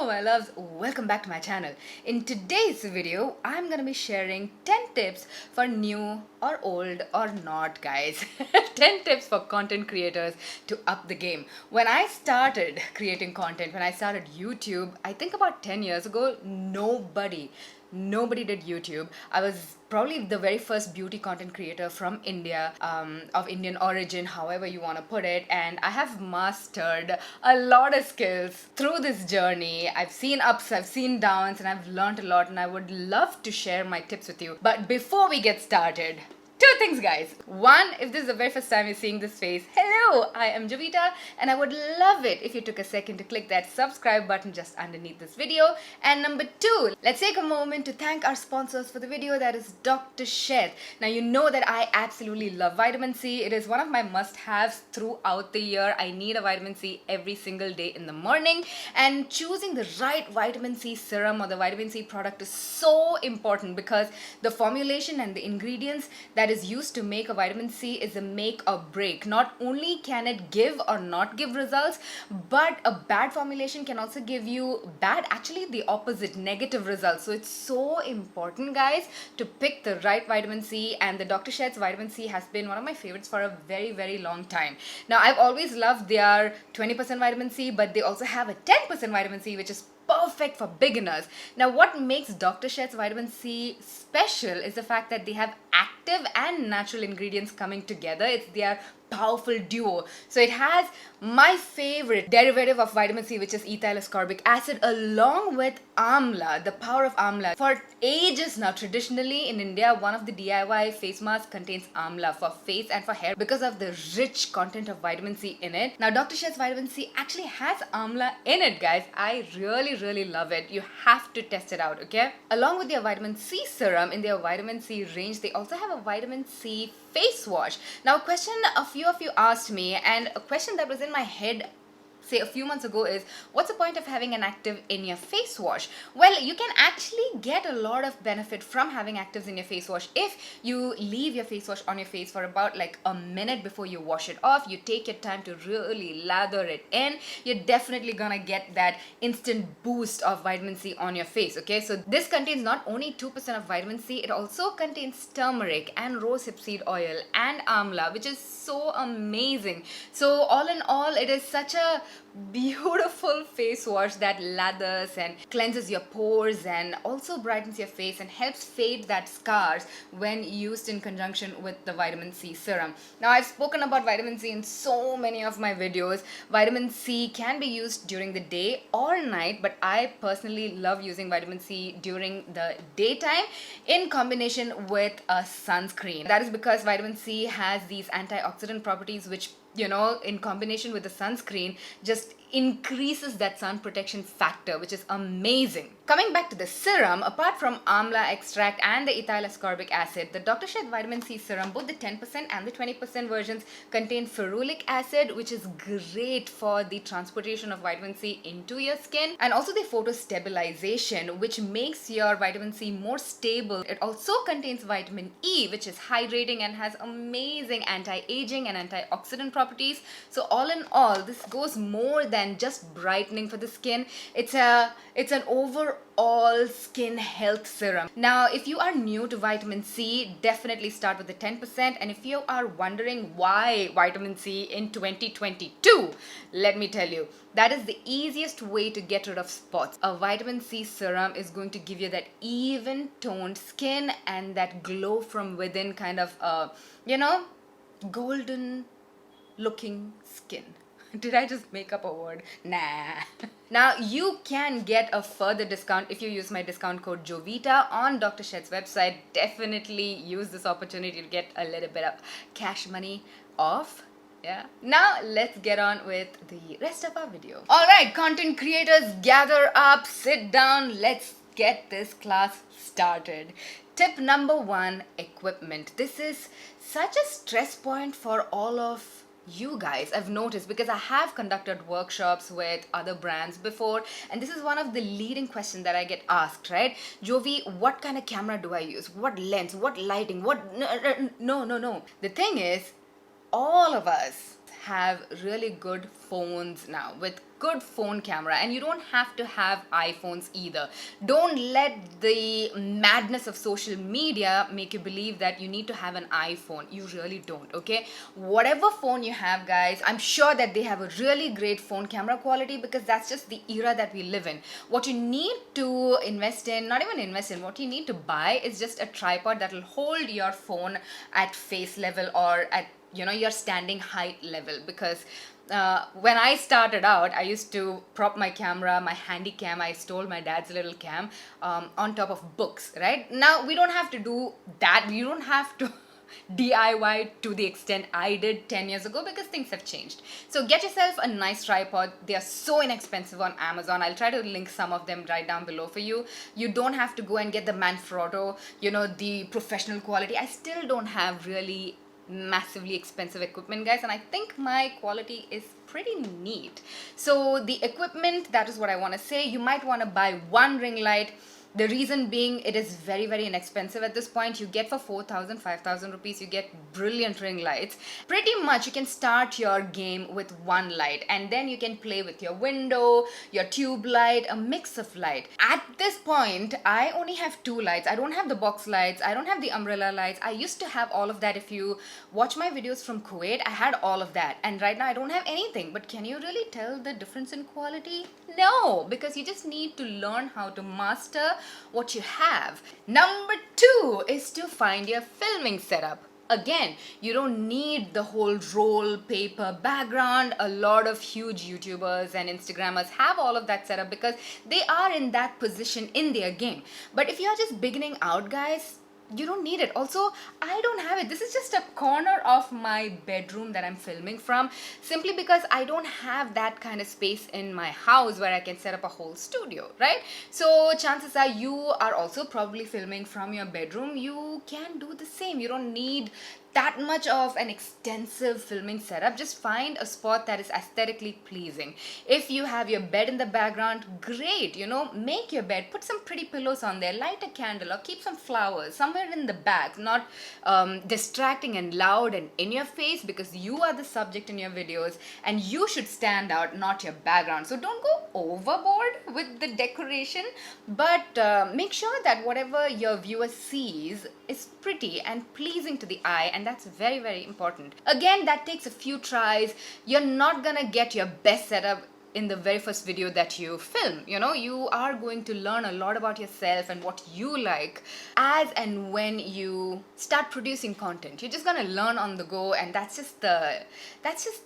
Hello my loves, welcome back to my channel. In today's video, I'm gonna be sharing 10 tips for new or old or not guys. 10 tips for content creators to up the game. When I started creating content, when I started YouTube, I think about 10 years ago, nobody did YouTube. I was probably the very first beauty content creator from India, of Indian origin, however you want to put it, and I have mastered a lot of skills through this journey. I've seen ups, I've seen downs, and I've learned a lot, and I would love to share my tips with you. But before we get started, two things guys. One, if this is the very first time you're seeing this face, hello, I am Jovita, and I would love it if you took a second to click that subscribe button just underneath this video. And number two, let's take a moment to thank our sponsors for the video, that is Dr.Sheth. Now you know that I absolutely love vitamin C. It is one of my must-haves throughout the year. I need a vitamin C every single day in the morning, and choosing the right vitamin C serum or the vitamin C product is so important because the formulation and the ingredients that is used to make a vitamin C is a make or break. Not only can it give or not give results, but a bad formulation can also give you actually the opposite, negative results. So it's so important guys to pick the right vitamin C, and the Dr. Sheth's vitamin C has been one of my favorites for a very long time. Now I've always loved their 20% vitamin C, but they also have a 10% vitamin C which is perfect for beginners. Now what makes Dr. Sheth's vitamin C special is the fact that they have active and natural ingredients coming together. It's their powerful duo. So it has my favorite derivative of vitamin C, which is ethyl ascorbic acid, along with amla, the power of amla. For ages now, traditionally in India, one of the DIY face masks contains amla for face and for hair because of the rich content of vitamin C in it. Now Dr. Sheth's vitamin C actually has amla in it guys. I really love it. You have to test it out, okay? Along with their vitamin C serum, in their vitamin C range, they also have a vitamin C face wash. Now a question a few of you asked me, and a question that was in my head say a few months ago, is what's the point of having an active in your face wash? Well, you can actually get a lot of benefit from having actives in your face wash if you leave your face wash on your face for about like a minute before you wash it off. You take your time to really lather it in. You're definitely gonna get that instant boost of vitamin C on your face, okay? So this contains not only 2% of vitamin C, it also contains turmeric and rosehip seed oil and amla, which is so amazing. So all in all, it is such a beautiful face wash that lathers and cleanses your pores and also brightens your face and helps fade that scars when used in conjunction with the vitamin C serum. Now I've spoken about vitamin C in so many of my videos. Vitamin C can be used during the day or night, but I personally love using vitamin C during the daytime in combination with a sunscreen. That is because vitamin C has these antioxidant properties which, you know, in combination with the sunscreen, just increases that sun protection factor, which is amazing. Coming back to the serum, apart from amla extract and the ethyl ascorbic acid, the Dr. Sheth vitamin C serum, both the 10% and the 20% versions, contain ferulic acid, which is great for the transportation of vitamin C into your skin, and also the photostabilization, which makes your vitamin C more stable. It also contains vitamin E, which is hydrating and has amazing anti-aging and antioxidant properties. So all in all, this goes more than just brightening for the skin. It's an overall skin health serum. Now if you are new to vitamin C, definitely start with the 10%, and if you are wondering why vitamin C in 2022, let me tell you, that is the easiest way to get rid of spots. A vitamin C serum is going to give you that even toned skin and that glow from within, kind of you know, golden looking skin. Did I just make up a word? Nah. Now you can get a further discount if you use my discount code JOVITA on Dr. Sheth's website. Definitely use this opportunity to get a little bit of cash money off. Yeah. Now let's get on with the rest of our video. Alright, content creators, gather up, sit down, let's get this class started. Tip number 1, equipment. This is such a stress point for all of you guys, I've noticed, because I have conducted workshops with other brands before, and this is one of the leading questions that I get asked, right? Jovi, what kind of camera do I use? What lens? What lighting? What? No. The thing is, all of us have really good phones now with good phone camera, and you don't have to have iPhones either. Don't let the madness of social media make you believe that you need to have an iPhone. You really don't, okay? Whatever phone you have, guys, I'm sure that they have a really great phone camera quality, because that's just the era that we live in. What you need to invest in, not even invest in, what you need to buy is just a tripod that will hold your phone at face level, or at your standing height level. Because when I started out, I used to prop my camera, my handy cam, I stole my dad's little cam, on top of books. Right now we don't have to do that. You don't have to DIY to the extent I did 10 years ago, because things have changed. So get yourself a nice tripod. They are so inexpensive on Amazon. I'll try to link some of them right down below for you. You don't have to go and get the Manfrotto, the professional quality. I still don't have really massively expensive equipment, guys, and I think my quality is pretty neat. So the equipment, that is what I want to say. You might want to buy one ring light. The reason being, it is very, very inexpensive at this point. You get for 4,000, 5,000 rupees, you get brilliant ring lights. Pretty much you can start your game with one light, and then you can play with your window, your tube light, a mix of light. At this point, I only have two lights. I don't have the box lights. I don't have the umbrella lights. I used to have all of that. If you watch my videos from Kuwait, I had all of that. And right now I don't have anything. But can you really tell the difference in quality? No, because you just need to learn how to master what you have. Number 2 is to find your filming setup. Again, you don't need the whole roll paper background. A lot of huge YouTubers and Instagrammers have all of that setup because they are in that position in their game. But if you're just beginning out, guys, you don't need it. Also, I don't have it. This is just a corner of my bedroom that I'm filming from, simply because I don't have that kind of space in my house where I can set up a whole studio, right? So chances are you are also probably filming from your bedroom. You can do the same. You don't need that much of an extensive filming setup. Just find a spot that is aesthetically pleasing. If you have your bed in the background, great, make your bed, put some pretty pillows on there, light a candle, or keep some flowers somewhere in the back, not distracting and loud and in your face, because you are the subject in your videos and you should stand out, not your background. So don't go overboard with the decoration, but make sure that whatever your viewer sees is pretty and pleasing to the eye, and that's very, very important. Again, that takes a few tries. You're not gonna get your best setup in the very first video that you film. You are going to learn a lot about yourself and what you like as and when you start producing content. You're just gonna learn on the go, and that's just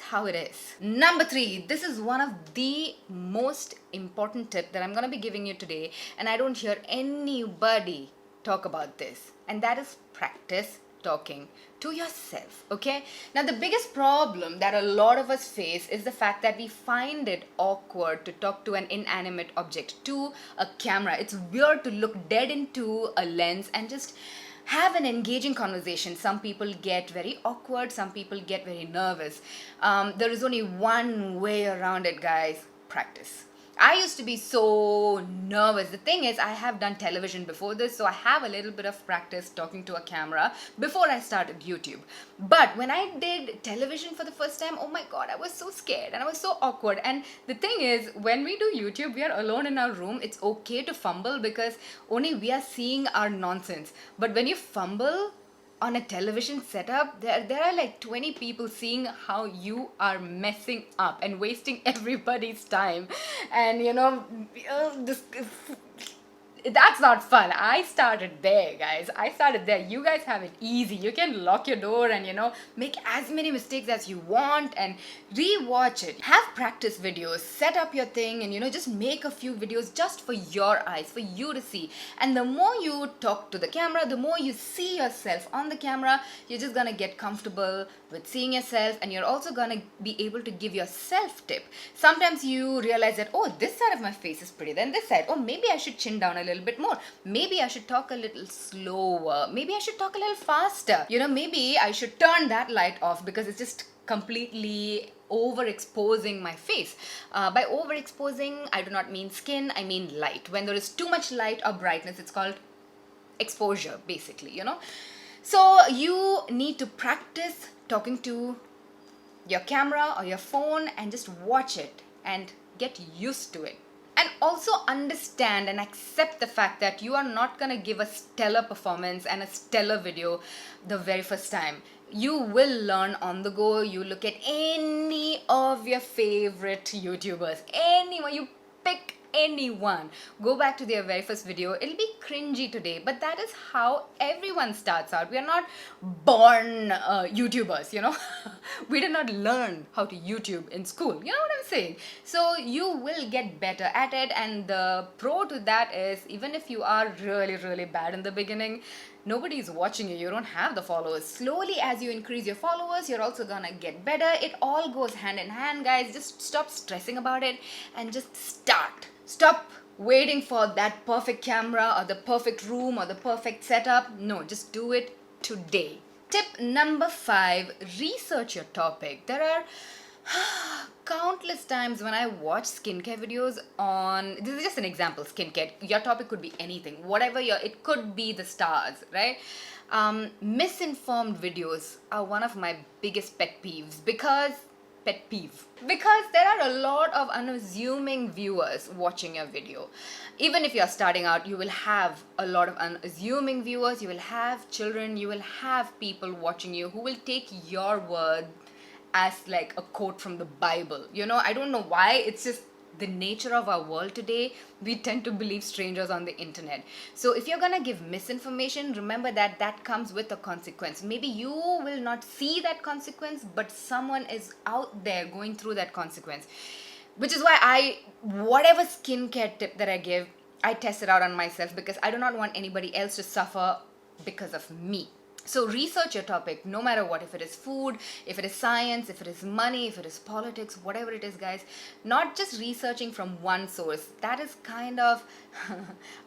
how it is. Number 3, this is one of the most important tip that I'm gonna be giving you today, and I don't hear anybody talk about this, and that is practice talking to yourself. Okay, now the biggest problem that a lot of us face is the fact that we find it awkward to talk to an inanimate object, to a camera. It's weird to look dead into a lens and just have an engaging conversation. Some people get very awkward, some people get very nervous. There is only one way around it, guys: practice. I used to be so nervous. The thing is, I have done television before this, so I have a little bit of practice talking to a camera before I started YouTube. But when I did television for the first time, oh my god, I was so scared and I was so awkward. And the thing is, when we do YouTube, we are alone in our room. It's okay to fumble because only we are seeing our nonsense. But when you fumble on a television setup, there are like 20 people seeing how you are messing up and wasting everybody's time. And that's not fun. I started there, guys. I started there. You guys have it easy. You can lock your door and, make as many mistakes as you want and re-watch it. Have practice videos. Set up your thing and, just make a few videos just for your eyes, for you to see. And the more you talk to the camera, the more you see yourself on the camera, you're just gonna get comfortable with seeing yourself, and you're also gonna be able to give yourself tip. Sometimes you realize that, oh, this side of my face is prettier than this side. Oh, maybe I should chin down a little bit more. Maybe I should talk a little slower. Maybe I should talk a little faster. Maybe I should turn that light off because it's just completely overexposing my face. By overexposing, I do not mean skin, I mean light. When there is too much light or brightness, it's called exposure, basically, So you need to practice talking to your camera or your phone and just watch it and get used to it. And also understand and accept the fact that you are not going to give a stellar performance and a stellar video the very first time. You will learn on the go. You look at any of your favorite YouTubers, anyone, you pick anyone, go back to their very first video. It'll be cringy today, but that is how everyone starts out. We are not born YouTubers, you know. We did not learn how to YouTube in school, you know what I'm saying? So you will get better at it, and the pro to that is, even if you are really bad in the beginning, nobody is watching you, you don't have the followers. Slowly, as you increase your followers, you're also gonna get better. It all goes hand in hand, guys. Just stop stressing about it and just start. Stop waiting for that perfect camera or the perfect room or the perfect setup. No, just do it today. Tip number 5, research your topic. There are countless times when I watch skincare videos on, this is just an example, skincare, your topic could be anything, whatever it could be the stars, right? Misinformed videos are one of my biggest pet peeves, because there are a lot of unassuming viewers watching your video. Even if you're starting out, you will have a lot of unassuming viewers. You will have children, you will have people watching you who will take your word as like a quote from the Bible. You know, I don't know why, it's just the nature of our world today. We tend to believe strangers on the internet. So if you're gonna give misinformation, remember that that comes with a consequence. Maybe you will not see that consequence, but someone is out there going through that consequence. Which is why whatever skincare tip that I give, I test it out on myself, because I do not want anybody else to suffer because of me. So research your topic, no matter what, if it is food, if it is science, if it is money, if it is politics, whatever it is, guys. Not just researching from one source. That is kind of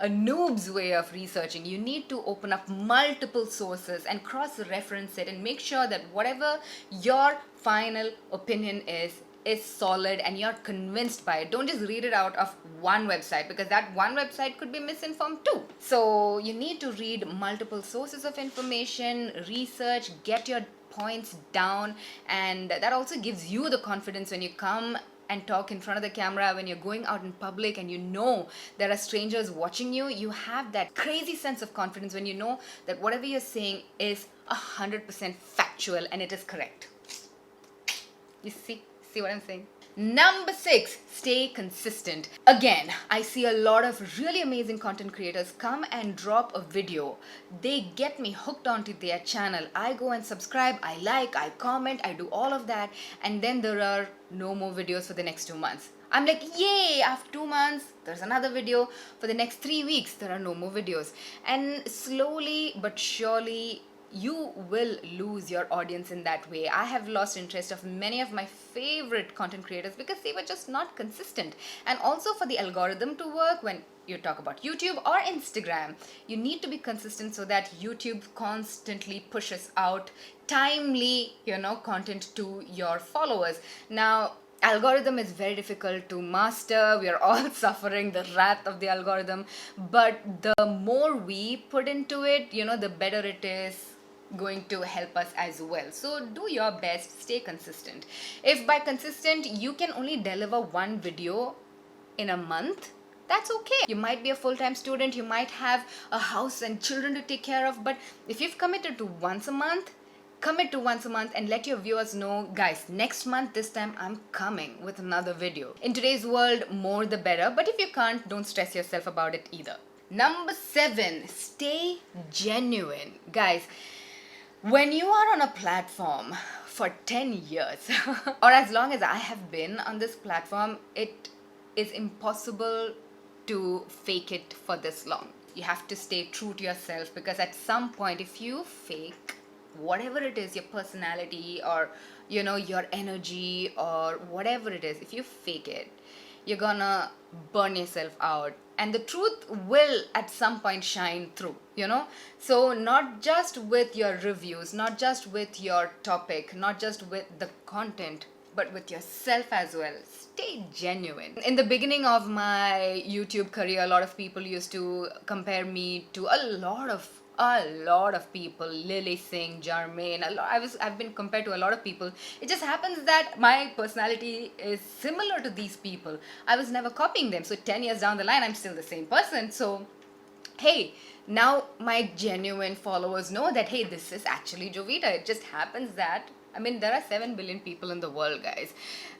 a noob's way of researching. You need to open up multiple sources and cross-reference it and make sure that whatever your final opinion is solid and you're convinced by it. Don't just read it out of one website, because that one website could be misinformed too. So you need to read multiple sources of information, research, get your points down, and that also gives you the confidence when you come and talk in front of the camera, when you're going out in public and you know there are strangers watching you. You have that crazy sense of confidence when you know that whatever you're saying is 100% factual and it is correct. You see what I'm saying? Number 6, stay consistent. Again, I see a lot of really amazing content creators come and drop a video. They get me hooked onto their channel. I go and subscribe, I like, I comment, I do all of that, and then there are no more videos for the next 2 months. I'm like, yay, after 2 months, there's another video. For the next 3 weeks, there are no more videos. And slowly but surely, you will lose your audience in that way. I have lost interest of many of my favorite content creators because they were just not consistent. And also for the algorithm to work, when you talk about YouTube or Instagram, you need to be consistent so that YouTube constantly pushes out timely, content to your followers. Now, algorithm is very difficult to master. We are all suffering the wrath of the algorithm, but the more we put into it, the better it is going to help us as well. So do your best, stay consistent. If by consistent you can only deliver one video in a month, that's okay. You might be a full-time student, you might have a house and children to take care of, but if you've committed to once a month, commit to once a month and let your viewers know, guys, next month, this time I'm coming with another video. In today's world, more the better, but if you can't, don't stress yourself about it either. Number 7, stay genuine. Guys, when you are on a platform for 10 years or as long as I have been on this platform, it is impossible to fake it for this long. You have to stay true to yourself, because at some point, if you fake whatever it is, your personality or your energy or whatever it is, if you fake it, you're gonna burn yourself out, and the truth will at some point shine through. So not just with your reviews, not just with your topic, not just with the content, but with yourself as well. Stay genuine. In the beginning of my YouTube career, a lot of people used to compare me to a lot of a lot of people, Lily Singh, Jarmaine, I've been compared to a lot of people. It just happens that my personality is similar to these people. I was never copying them, so 10 years down the line I'm still the same person. So hey, now my genuine followers know that, hey, this is actually Jovita. It just happens that, I mean, there are 7 billion people in the world, guys.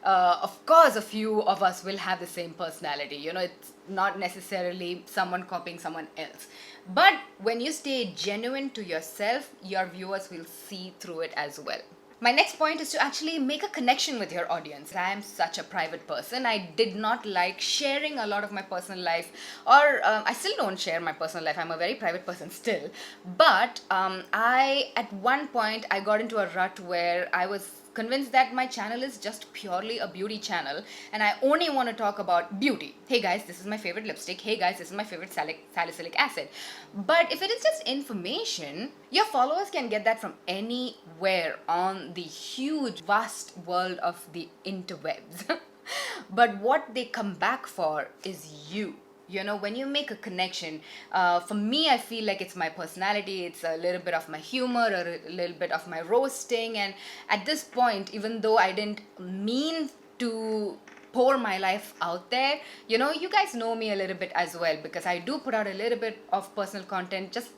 Of course, a few of us will have the same personality. You know, it's not necessarily someone copying someone else. But when you stay genuine to yourself, your viewers will see through it as well. My next point is to actually make a connection with your audience. I am such a private person. I did not like sharing a lot of my personal life, or I still don't share my personal life. I'm a very private person still. But at one point, I got into a rut where I was convinced that my channel is just purely a beauty channel and I only want to talk about beauty. Hey guys, this is my favorite lipstick. Hey guys, this is my favorite salicylic acid. But if it is just information, your followers can get that from anywhere on the huge, vast world of the interwebs. But what they come back for is you. You know, when you make a connection, for me, I feel like it's my personality, it's a little bit of my humor, or a little bit of my roasting. And at this point, even though I didn't mean to pour my life out there, you know, you guys know me a little bit as well, because I do put out a little bit of personal content just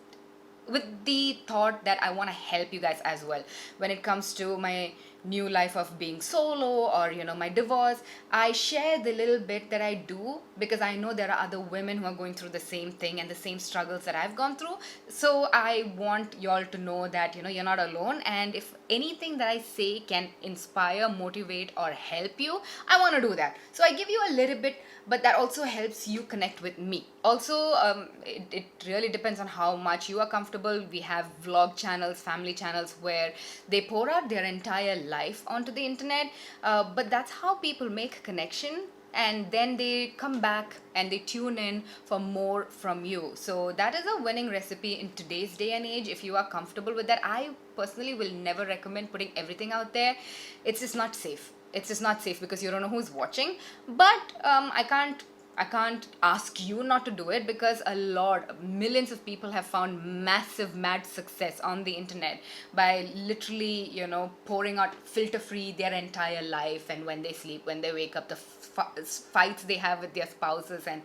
with the thought that I want to help you guys as well. When it comes to my new life of being solo, or you know, my divorce, I share the little bit that I do because I know there are other women who are going through the same thing and the same struggles that I've gone through. So I want y'all to know that, you know, you're not alone, and if anything that I say can inspire, motivate, or help you, I want to do that. So I give you a little bit, but that also helps you connect with me. Also, it really depends on how much you are comfortable. We have vlog channels, family channels, where they pour out their entire life onto the internet, but that's how people make connection, and then they come back and they tune in for more from you. So that is a winning recipe in today's day and age. If you are comfortable with that, I personally will never recommend putting everything out there. It's just not safe. It's just not safe because you don't know who's watching. But I can't ask you not to do it, because millions of people have found massive, mad success on the internet by literally, you know, pouring out filter free their entire life, and when they sleep, when they wake up, the fights they have with their spouses. And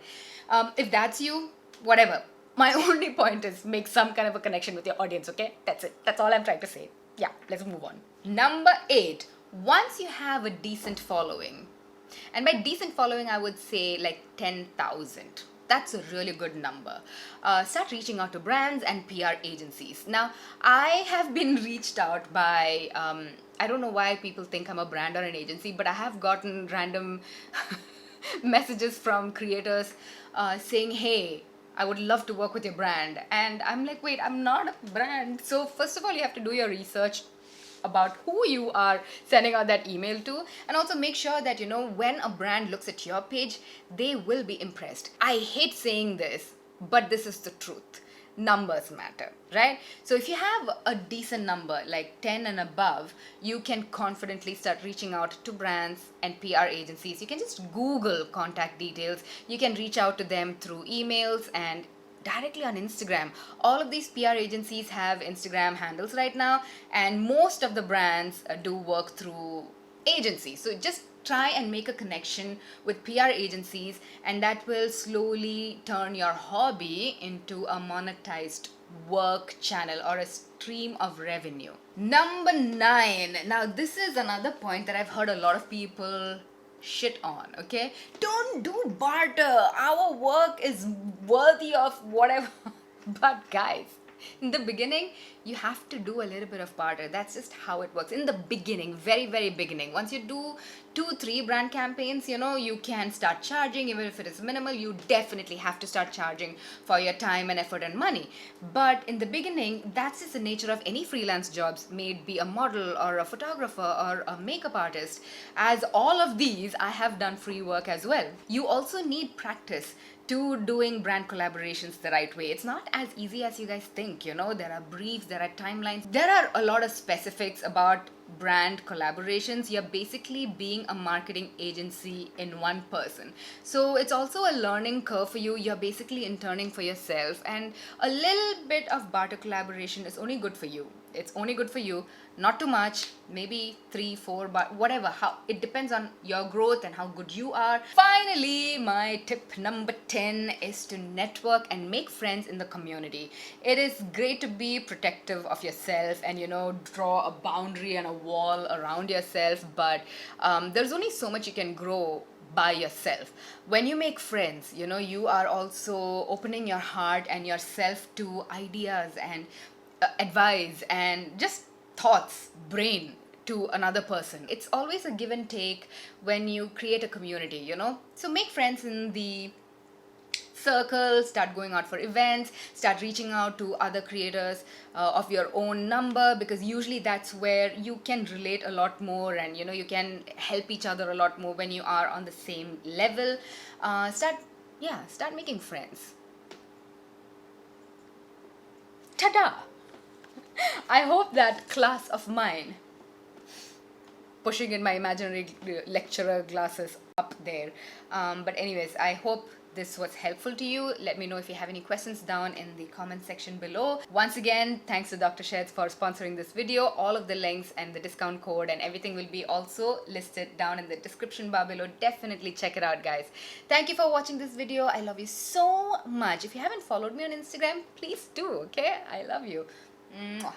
if that's you, whatever. My only point is make some kind of a connection with your audience, okay? That's it. That's all I'm trying to say. Yeah, let's move on. Number 8, once you have a decent following, and by decent following, I would say like 10,000. That's a really good number. Start reaching out to brands and PR agencies. Now, I have been reached out by, I don't know why people think I'm a brand or an agency, but I have gotten random messages from creators saying, hey, I would love to work with your brand. And I'm like, wait, I'm not a brand. So first of all, you have to do your research about who you are sending out that email to, and also make sure that, you know, when a brand looks at your page, they will be impressed. I hate saying this, but this is the truth. Numbers matter, right? So if you have a decent number like 10 and above, you can confidently start reaching out to brands and PR agencies. You can just Google contact details. You can reach out to them through emails and directly on Instagram. All of these PR agencies have Instagram handles right now, and most of the brands do work through agencies. So just try and make a connection with PR agencies, and that will slowly turn your hobby into a monetized work channel or a stream of revenue. Number 9. Now this is another point that I've heard a lot of people shit on, okay? Don't do barter. Our work is worthy of whatever. But guys, in the beginning, you have to do a little bit of barter. That's just how it works. In the beginning, very, very beginning. Once you do 2-3 brand campaigns, you know, you can start charging. Even if it is minimal, you definitely have to start charging for your time and effort and money. But in the beginning, that's just the nature of any freelance jobs, may it be a model or a photographer or a makeup artist. As all of these, I have done free work as well. You also need practice to doing brand collaborations the right way. It's not as easy as you guys think, you know. There are briefs, there are timelines, there are a lot of specifics about brand collaborations, you're basically being a marketing agency in one person. So it's also a learning curve for you. You're basically interning for yourself, and a little bit of barter collaboration is only good for you. It's only good for you, not too much, maybe 3 4, but whatever, how it depends on your growth and how good you are. Finally, my tip number 10 is to network and make friends in the community. It is great to be protective of yourself and, you know, draw a boundary and a wall around yourself, but there's only so much you can grow by yourself. When you make friends, you know, you are also opening your heart and yourself to ideas and advice and just thoughts, brain to another person. It's always a give and take when you create a community, you know. So make friends in the circle, start going out for events, start reaching out to other creators of your own number, because usually that's where you can relate a lot more, and you know, you can help each other a lot more when you are on the same level. Start making friends. Ta-da! I hope that class of mine, pushing in my imaginary lecturer glasses up there. But anyways, I hope this was helpful to you. Let me know if you have any questions down in the comment section below. Once again, thanks to Dr.Sheth for sponsoring this video. All of the links and the discount code and everything will be also listed down in the description bar below. Definitely check it out, guys. Thank you for watching this video. I love you so much. If you haven't followed me on Instagram, please do, okay? I love you. Mwah.